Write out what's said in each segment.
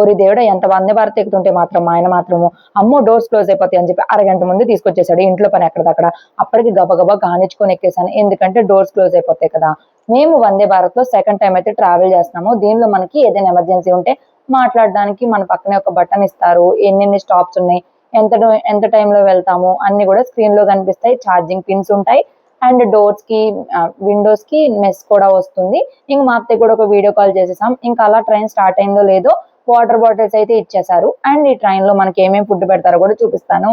ఓరి దేవుడా, ఎంత వందే భారత్ ఎక్కుతుంటే మాత్రం మా ఆయన మాత్రము అమ్మో డోర్స్ క్లోజ్ అయిపోతాయి అని చెప్పి అరగంట ముందు తీసుకొచ్చేసాడు. ఇంట్లో పని ఎక్కడిదక్కడ. అప్పటికి గబగబా కానిచ్చుకొని ఎక్కేసాను, ఎందుకంటే డోర్స్ క్లోజ్ అయిపోతాయి కదా. మేము వందే భారత్ లో సెకండ్ టైం అయితే ట్రావెల్ చేస్తున్నాము. దీనిలో మనకి ఏదైనా ఎమర్జెన్సీ ఉంటే మాట్లాడడానికి మన పక్కనే ఒక బటన్ ఇస్తారు, ఎన్నెన్ని స్టాప్స్ ఉన్నాయి, ఎంత టైంలో వెళ్తాము అన్ని కూడా స్క్రీన్ లో కనిపిస్తాయి. ఛార్జింగ్ పిన్స్ ఉంటాయి అండ్ డోర్స్ కి విండోస్ కి మెస్ కూడా వస్తుంది. ఇంక మా అత్తయ్య కూడా ఒక వీడియో కాల్ చేసేసాం. ఇంకా అలా ట్రైన్ స్టార్ట్ అయిందో లేదో వాటర్ బాటిల్స్ అయితే ఇచ్చేసారు. అండ్ ఈ ట్రైన్ లో మనకి ఏమేమి ఫుడ్ పెడతారో కూడా చూపిస్తాను.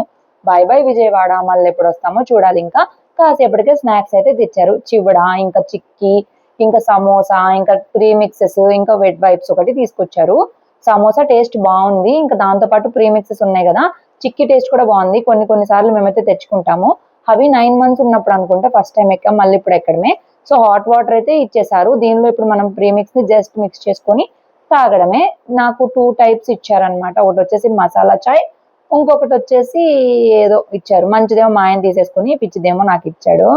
బై బై విజయవాడ, మళ్ళీ ఎప్పుడు వస్తామో చూడాలి. ఇంకా కాసేపటికే స్నాక్స్ అయితే తెచ్చారు. చివడ, ఇంకా చిక్కీ, ఇంకా సమోసా, ఇంకా ప్రీమిక్సెస్, ఇంకా వెట్ వైప్స్ ఒకటి తీసుకొచ్చారు. సమోసా టేస్ట్ బాగుంది. ఇంకా దాంతో పాటు ప్రీమిక్సెస్ ఉన్నాయి కదా, చిక్కీ టేస్ట్ కూడా బాగుంది. కొన్ని సార్లు మేమైతే తెచ్చుకుంటాము. అవి 9 months ఉన్నప్పుడు అనుకుంటే ఫస్ట్ టైం ఎక్కాం, మళ్ళీ ఇప్పుడు ఎక్కడమే. సో హాట్ వాటర్ అయితే ఇచ్చేసారు. దీనిలో ఇప్పుడు మనం ప్రీమిక్స్ ని జస్ట్ మిక్స్ చేసుకొని తాగడమే. నాకు 2 types ఇచ్చారనమాట. ఒకటి వచ్చేసి మసాలా చాయ్, ఇంకొకటి వచ్చేసి ఏదో ఇచ్చారు. మంచిదేమో మా ఆయన తీసేసుకుని, పిచ్చిదేమో నాకు ఇచ్చాడు.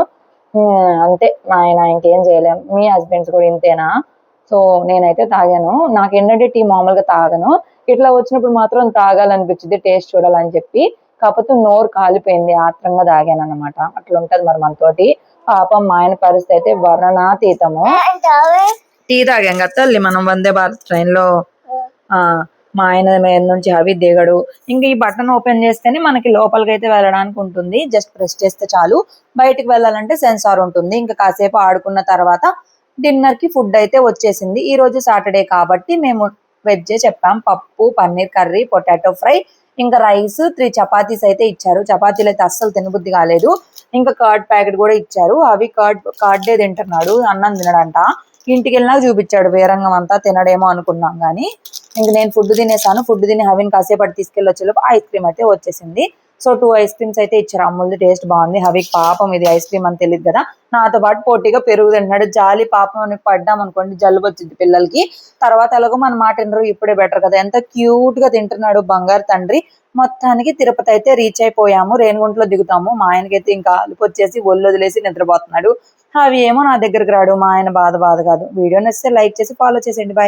అంతే, మా ఆయన ఇంకేం చేయలేం. మీ హస్బెండ్స్ కూడా ఇంతేనా? సో నేనైతే తాగాను. నాకేంటంటే టీ మామూలుగా తాగను, ఇట్లా వచ్చినప్పుడు మాత్రం తాగాలనిపించింది, టేస్ట్ చూడాలని చెప్పి. కాకపోతే నోరు కాలిపోయింది, ఆత్రంగా తాగాను అనమాట. అట్లా ఉంటది మరి మనతోటి. పాపం మా ఆయన పరిస్థితి అయితే వర్ణనాతీతము. టీ తాగాం కదా తల్లి మనం వందే భారత్ ట్రైన్ లో. మా ఆయన మీద నుంచి అవి దిగడు. ఇంకా ఈ బటన్ ఓపెన్ చేస్తేనే మనకి లోపలికి అయితే వెళ్ళడానికి ఉంటుంది. జస్ట్ ప్రెస్ చేస్తే చాలు. బయటికి వెళ్ళాలంటే సెన్సార్ ఉంటుంది. ఇంకా కాసేపు ఆడుకున్న తర్వాత డిన్నర్ కి ఫుడ్ అయితే వచ్చేసింది. ఈ రోజు సాటర్డే కాబట్టి మేము వెజ్ చెప్పాం. పప్పు, పన్నీర్ కర్రీ, పొటాటో ఫ్రై, ఇంకా రైస్, 3 చపాతీస్ అయితే ఇచ్చారు. చపాతీలు అయితే అస్సలు తినబుద్ధి కాలేదు. ఇంకా కర్డ్ ప్యాకెట్ కూడా ఇచ్చారు. అవి కర్డే తింటున్నాడు, అన్నం తినడంట. ఇంటికి వెళ్ళినాక చూపించాడు వీరంగం అంతా, తినడేమో అనుకున్నాం కానీ. ఇంక నేను ఫుడ్ తినేసాను. ఫుడ్ తిని హవిని కాసేపటి తీసుకెళ్ళి వచ్చేలోపు ఐస్ క్రీమ్ అయితే వచ్చేసింది. సో 2 ఐస్ క్రీమ్స్ అయితే ఇచ్చారు. అమ్ముల్ది టేస్ట్ బాగుంది. హవికి పాపం ఇది ఐస్ క్రీమ్ అని తెలియదు కదా, నాతో పాటు పోటీగా పెరుగు తింటున్నాడు. జాలి పాపం అని పడ్డాం అనుకోండి జలుబు వచ్చింది పిల్లలకి. తర్వాత ఎలాగో మన మాట వినరు, ఇప్పుడే బెటర్ కదా. ఎంత క్యూట్ గా తింటున్నాడు బంగారు తండ్రి. మొత్తానికి తిరుపతి అయితే రీచ్ అయిపోయాము. రేణిగుంటలో దిగుతాము. మా ఆయనకైతే ఇంకా అలుపు వచ్చేసి ఒళ్ళు వదిలేసి నిద్రపోతున్నాడు. అవి ఏమో నా దగ్గరకు రాడు. మా ఆయన బాధ కాదు. వీడియో నచ్చితే లైక్ చేసి ఫాలో చేసేయండి. బాయ్.